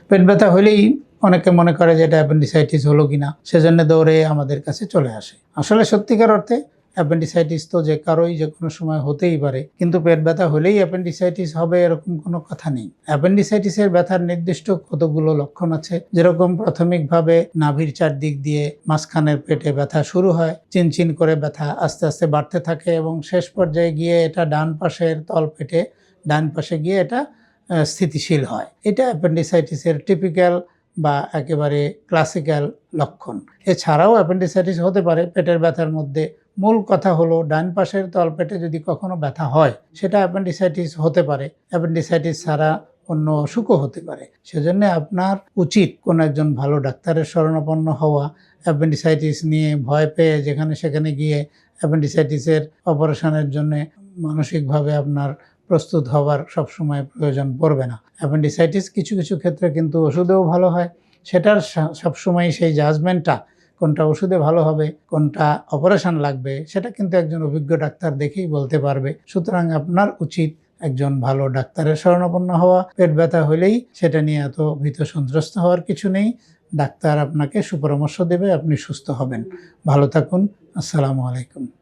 পেট ব্যথা হলেই অনেকে মনে করে যে এটা অ্যাপেন্ডিসাইটিস হলো কিনা, সেজন্য দৌড়ে আমাদের কাছে চলে আসে। আসলে সত্যিকার অর্থে অ্যাপেন্ডিসাইটিস তো যে কারোই যে কোনো সময় হতেই পারে, কিন্তু পেট ব্যথা হলেই অ্যাপেন্ডিসাইটিস হবে এরকম কোনো কথা নেই। অ্যাপেন্ডিসাইটিসের ব্যথার নির্দিষ্ট কতগুলো লক্ষণ আছে। যেরকম প্রাথমিকভাবে নাভির চারদিক দিয়ে মাঝখানের পেটে ব্যথা শুরু হয়, চিনচিন করে ব্যথা আস্তে আস্তে বাড়তে থাকে এবং শেষ পর্যায়ে গিয়ে এটা ডান পাশের তলপেটে ডান পাশে গিয়ে এটা স্থিতিশীল হয়। এটা অ্যাপেন্ডিসাইটিসের টিপিক্যাল বা একেবারে ক্লাসিক্যাল লক্ষণ। এছাড়াও অ্যাপেন্ডিসাইটিস হতে পারে পেটের ব্যথার মধ্যে। মূল কথা হলো ডান পাশের তলপেটে যদি কখনো ব্যথা হয় সেটা অ্যাপেন্ডিসাইটিস হতে পারে। অ্যাপেন্ডিসাইটিস ছাড়া অন্য অসুখও হতে পারে। সেজন্য আপনার উচিত কোনো একজন ভালো ডাক্তারের শরণাপন্ন হওয়া। অ্যাপেন্ডিসাইটিস নিয়ে ভয় পেয়ে যেখানে সেখানে গিয়ে অ্যাপেন্ডিসাইটিসের অপারেশনের জন্য মানসিকভাবে আপনার প্রস্তুত হওয়ার সবসময় প্রয়োজন পড়বে না। অ্যাপেন্ডিসাইটিস কিছু কিছু ক্ষেত্রে কিন্তু ওষুধেও ভালো হয়। সেটার সবসময় সেই জাজমেন্টটা কোনটা ওষুধে ভালো হবে, কোনটা অপারেশন লাগবে, সেটা কিন্তু একজন অভিজ্ঞ ডাক্তার দেখেই বলতে পারবে। সুতরাং আপনার উচিত একজন ভালো ডাক্তারের শরণাপন্ন হওয়া। পেট ব্যথা হলেই সেটা নিয়ে এত ভীত সন্ত্রস্ত হওয়ার কিছু নেই। ডাক্তার আপনাকে সুপরামর্শ দেবে, আপনি সুস্থ হবেন। ভালো থাকুন। আসসালামু আলাইকুম।